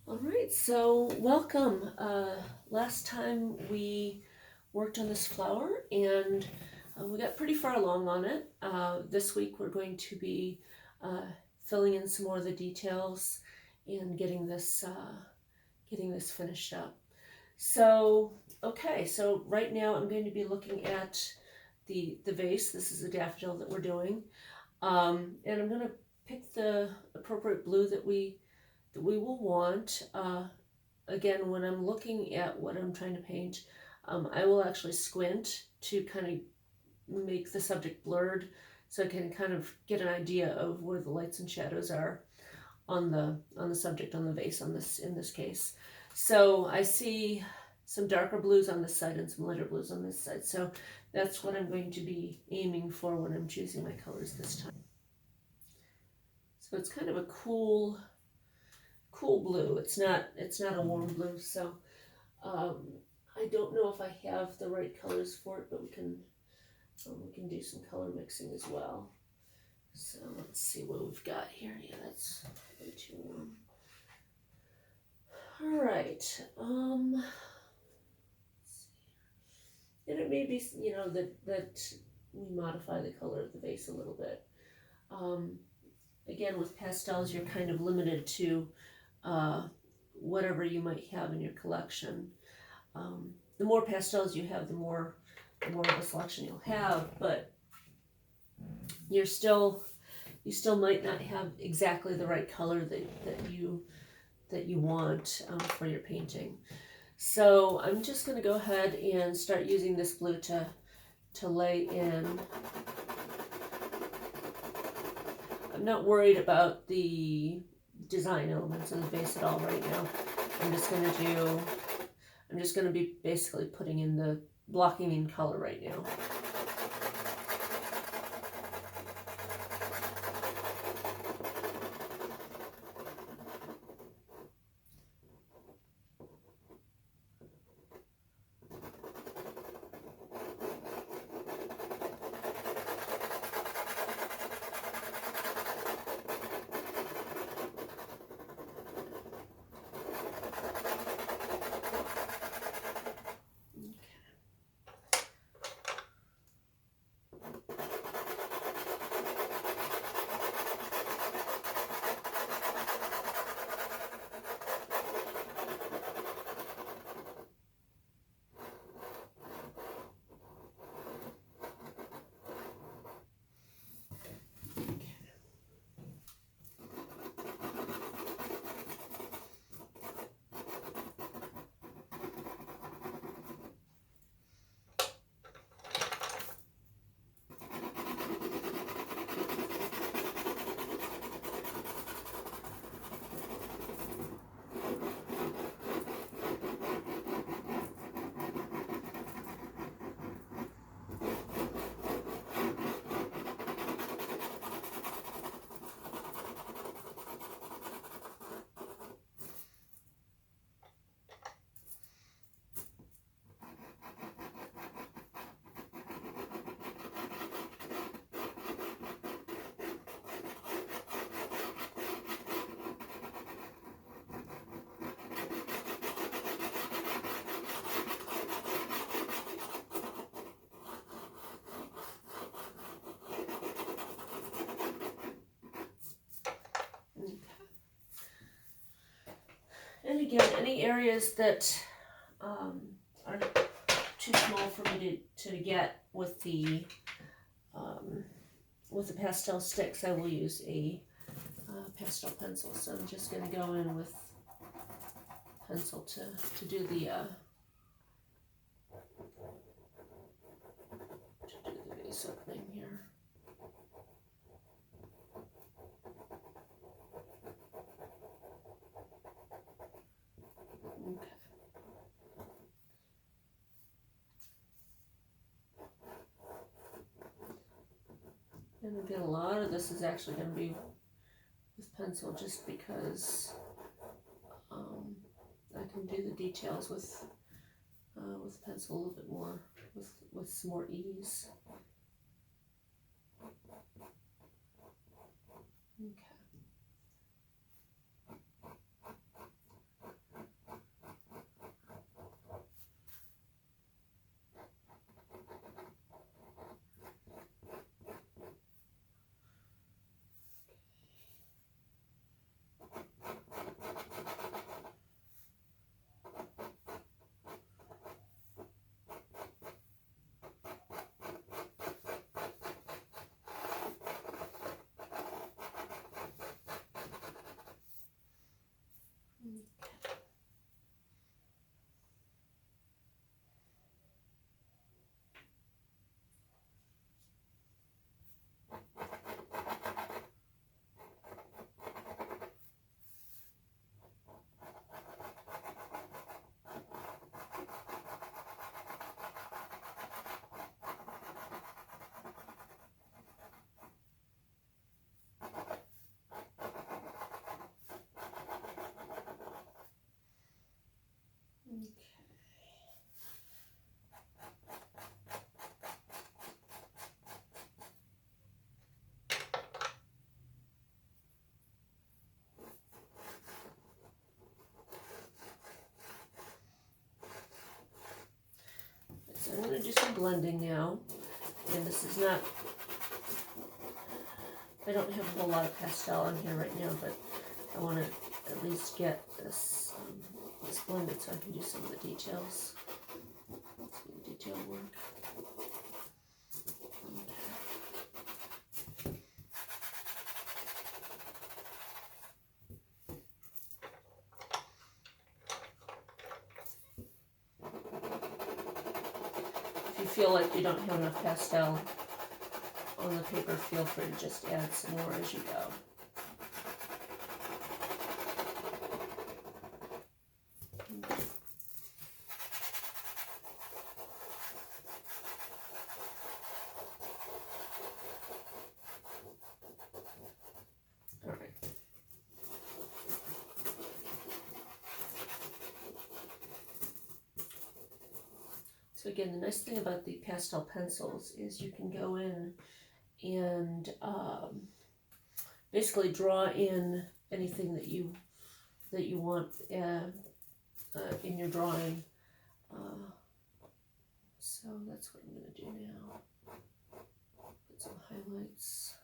All right, so welcome. Last time we worked on this flower and we got pretty far along on it. This week we're going to be filling in some more of the details and getting this finished up. So, okay, so right now I'm going to be looking at the vase. This is a daffodil that we're doing. And I'm going to pick the appropriate blue that we will want. Again, when I'm looking at what I'm trying to paint, I will actually squint to kind of make the subject blurred so I can kind of get an idea of where the lights and shadows are on the subject, on the vase, in this case. So I see some darker blues on this side and some lighter blues on this side. So that's what I'm going to be aiming for when I'm choosing my colors this time. So it's kind of a cool blue. It's not a warm blue, so I don't know if I have the right colors for it, but we can do some color mixing as well. So let's see what we've got here. Yeah, that's way too warm. All right. And it may be, that we modify the color of the vase a little bit. Again, with pastels, you're kind of limited to whatever you might have in your collection. The more pastels you have, the more of a selection you'll have, but you still might not have exactly the right color that you want for your painting. So I'm just going to go ahead and start using this blue to lay in. I'm not worried about the design elements of the vase at all right now. I'm just going to be basically putting in the blocking in color right now. And again, any areas that are too small for me to get with the pastel sticks, I will use a pastel pencil. So I'm just going to go in with pencil to do the vase opening here. Okay. And again, a lot of this is actually going to be with pencil, just because I can do the details with pencil a little bit more, with some more ease. Okay. So I'm going to do some blending now, and this is not, I don't have a whole lot of pastel on here right now, but I want to at least get this blended so I can do some of the details, some of the detail work. If you feel like you don't have enough pastel on the paper, feel free to just add some more as you go. All right. So again, the nice thing about the pastel pencils is you can go in and basically draw in anything that you want in your drawing. So that's what I'm going to do now. Put some highlights.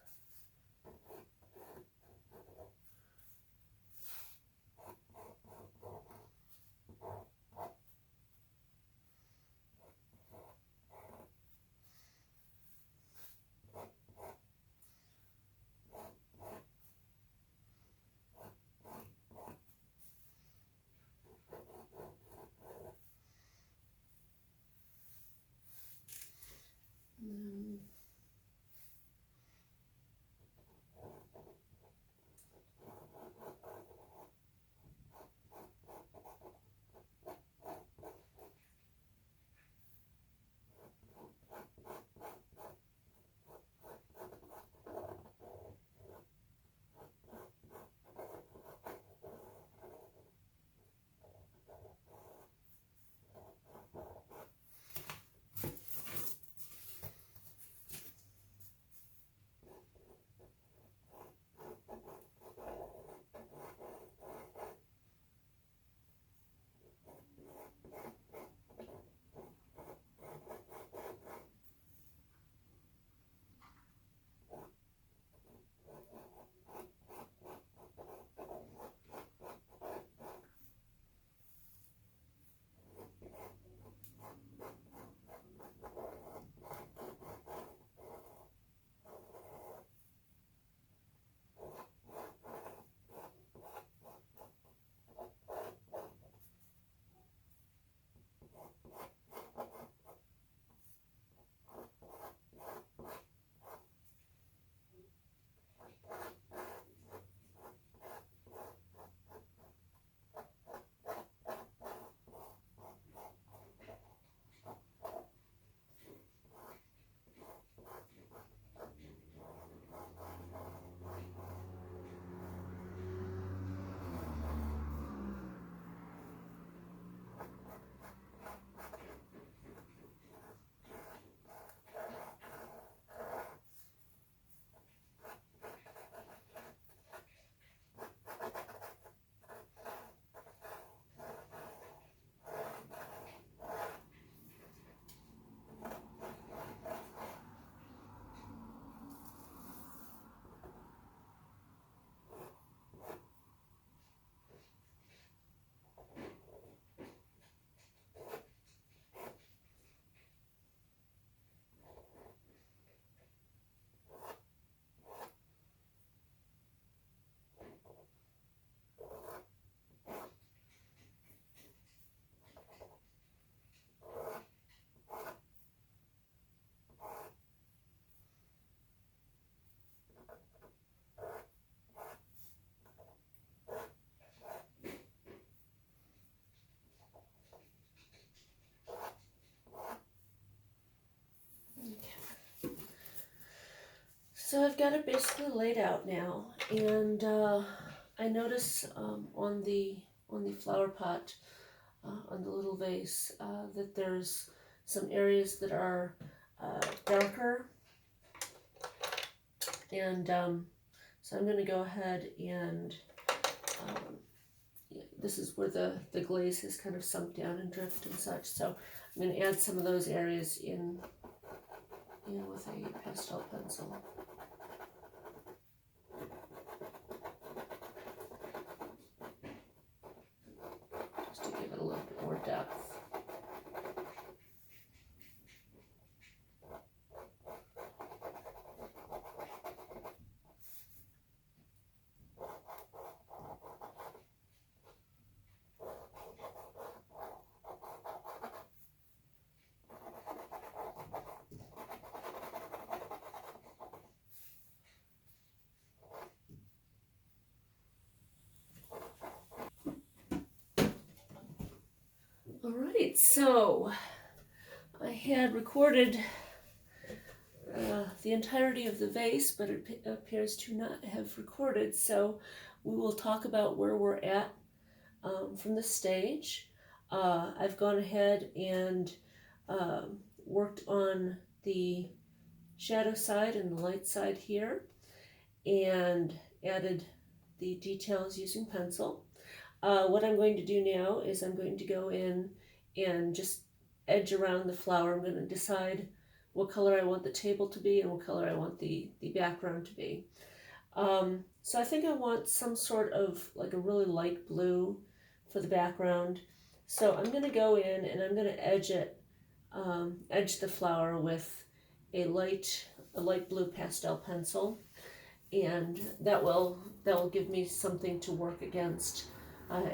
So I've got it basically laid out now, and I notice on the flower pot, on the little vase, that there's some areas that are darker, and so I'm going to go ahead and this is where the glaze has kind of sunk down and dripped and such. So I'm going to add some of those areas in with a pastel pencil. Just to give it a little bit more depth. Alright, so I had recorded the entirety of the vase, but it appears to not have recorded, so we will talk about where we're at from the stage. I've gone ahead and worked on the shadow side and the light side here, and added the details using pencil. What I'm going to do now is I'm going to go in and just edge around the flower. I'm going to decide what color I want the table to be and what color I want the background to be. So I think I want some sort of like a really light blue for the background. So I'm going to go in and I'm going to edge it, edge the flower with a light blue pastel pencil, and that will give me something to work against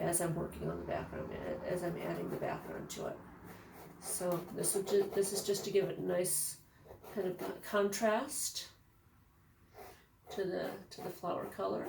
as I'm working on the background, as I'm adding the background to it. So this is just to give it a nice kind of contrast to the flower color.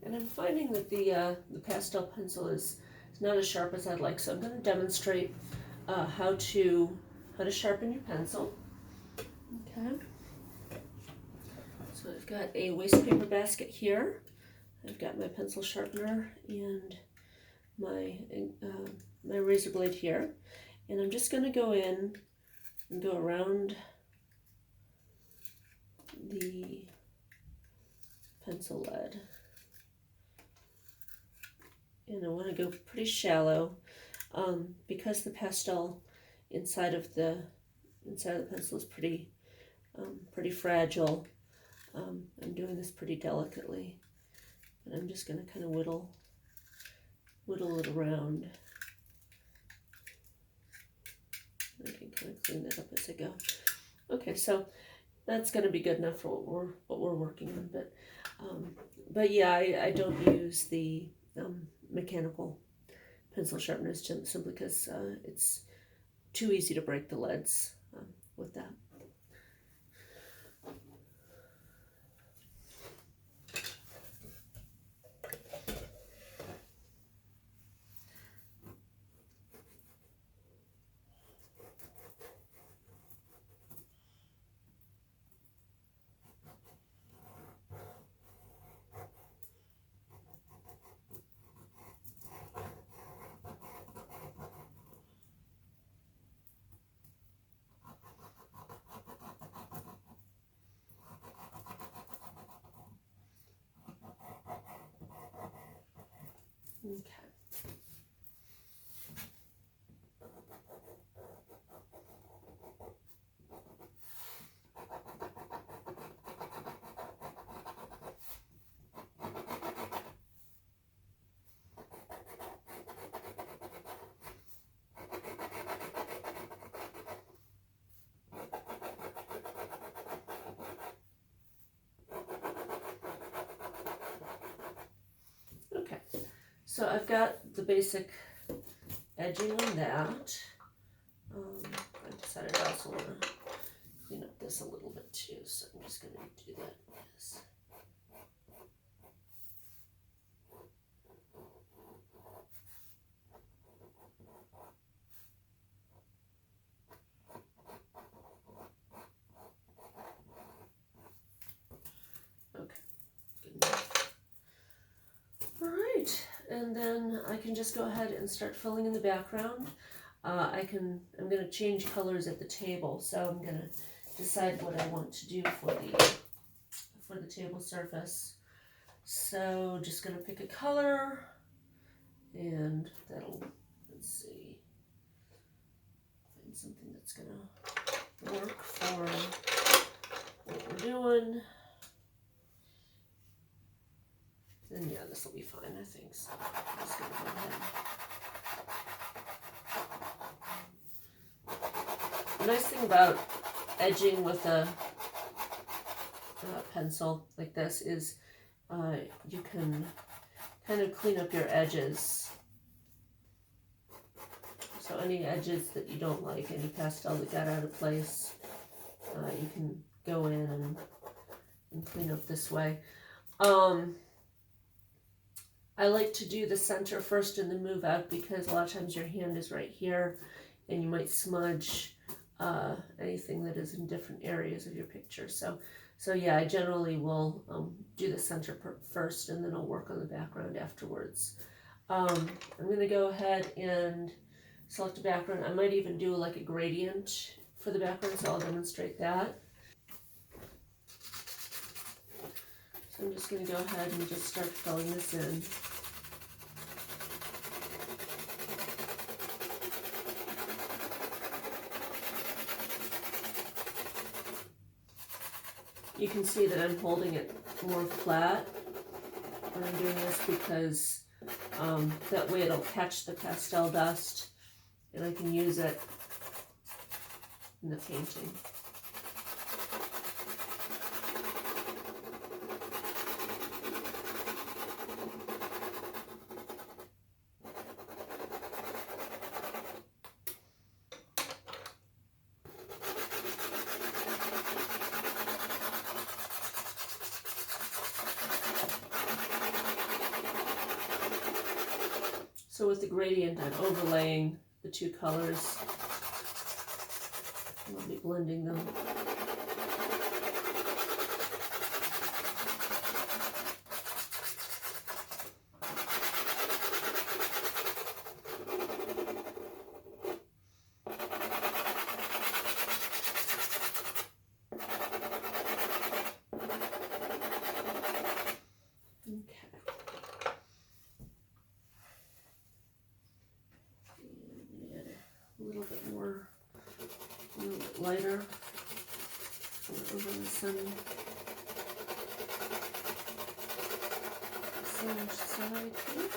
And I'm finding that the pastel pencil is not as sharp as I'd like, so I'm going to demonstrate how to sharpen your pencil. Okay. So I've got a waste paper basket here. I've got my pencil sharpener and my my razor blade here, and I'm just going to go in and go around the pencil lead. And I want to go pretty shallow because the pastel inside of the pencil is pretty fragile. I'm doing this pretty delicately, and I'm just going to kind of whittle it around. I can kind of clean that up as I go. Okay, so that's going to be good enough for what we're working on. But yeah, I don't use the mechanical pencil sharpeners simply because it's too easy to break the leads with that. Okay. Okay, so I've got the basic edging on that. I decided I also want to clean up this a little bit too, so I'm just going to do that. Yes. Okay, good enough. All right, and then I can just go ahead and start filling in the background. I'm going to change colors at the table, so I'm going to decide what I want to do for the table surface. So just going to pick a color, and that'll, let's see, find something that's going to work for what we're doing. And yeah, this will be fine, I think. So I'm just going to go ahead. The nice thing about edging with a pencil like this is you can kind of clean up your edges. So any edges that you don't like, any pastel that got out of place, you can go in and clean up this way. I like to do the center first and then move out, because a lot of times your hand is right here and you might smudge anything that is in different areas of your picture. So yeah, I generally will do the center first, and then I'll work on the background afterwards. I'm going to go ahead and select a background. I might even do like a gradient for the background, so I'll demonstrate that. So I'm just going to go ahead and just start filling this in. You can see that I'm holding it more flat when I'm doing this, because that way it'll catch the pastel dust and I can use it in the painting. So with the gradient, I'm overlaying the two colors. I'll be blending them. Lighter over the sun side here.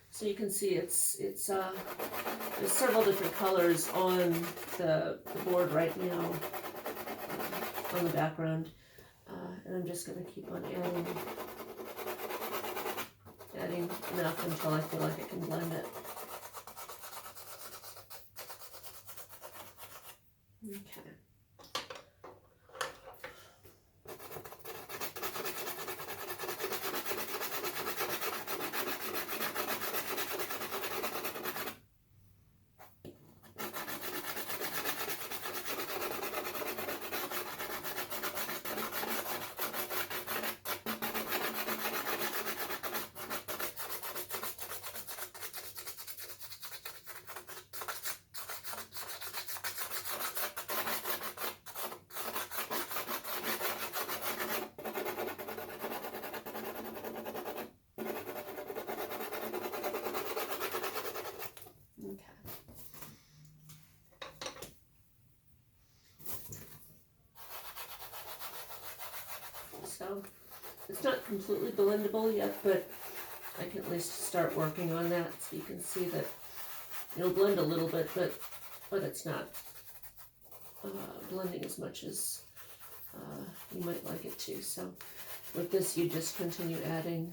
So you can see it's there's several different colors on the board right now on the background, and I'm just going to keep on adding enough until I feel like I can blend it. Okay. So it's not completely blendable yet, but I can at least start working on that. So you can see that it'll blend a little bit, but it's not blending as much as you might like it to. So with this, you just continue adding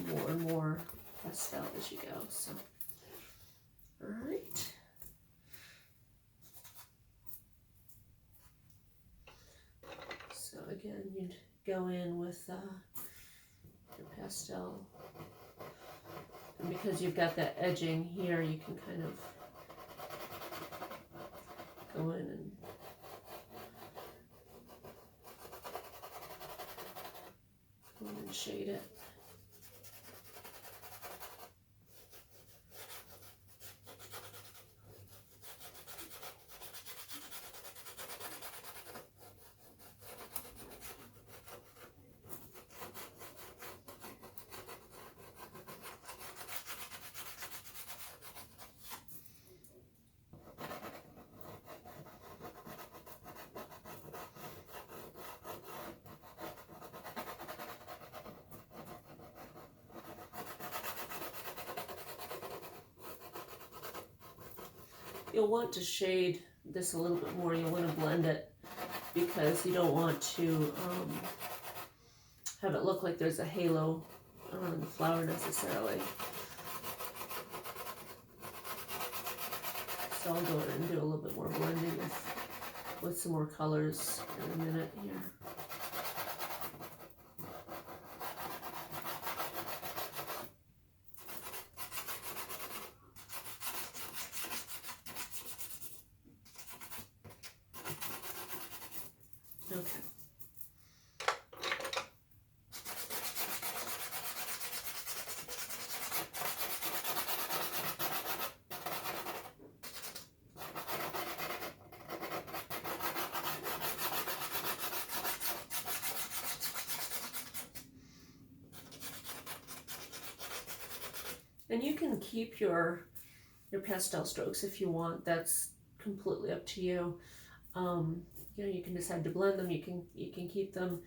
more and more pastel as you go. So All right. So again, you'd go in with your pastel. And because you've got that edging here, you can kind of go in and shade it. You'll want to shade this a little bit more. You'll want to blend it because you don't want to have it look like there's a halo on the flower necessarily. So I'll go in and do a little bit more blending with some more colors in a minute here. Okay. And you can keep your pastel strokes if you want. That's completely up to you. You know, you can decide to blend them. You can keep them.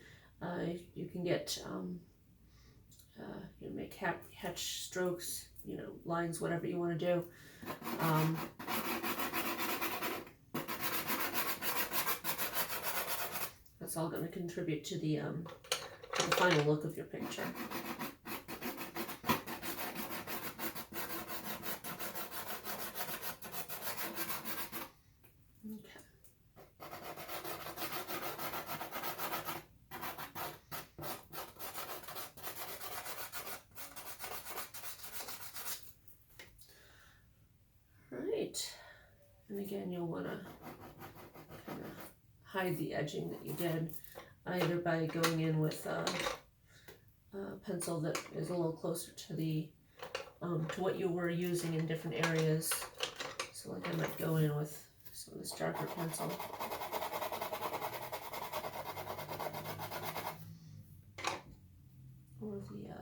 You can get you know, make hatch strokes. You know, lines, whatever you want to do. That's all going to contribute to the final look of your picture. And again, you'll want to kind of hide the edging that you did, either by going in with a pencil that is a little closer to the to what you were using in different areas. So like I might go in with some of this darker pencil. Or the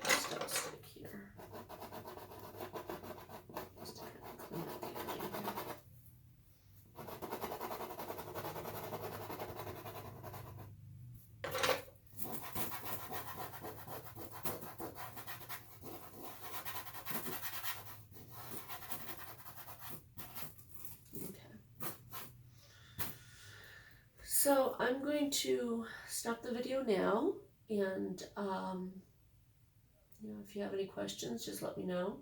pastel stick here. Just to kind of clean up the edging here. So I'm going to stop the video now, and you know, if you have any questions, just let me know.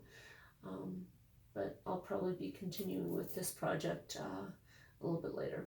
But I'll probably be continuing with this project a little bit later.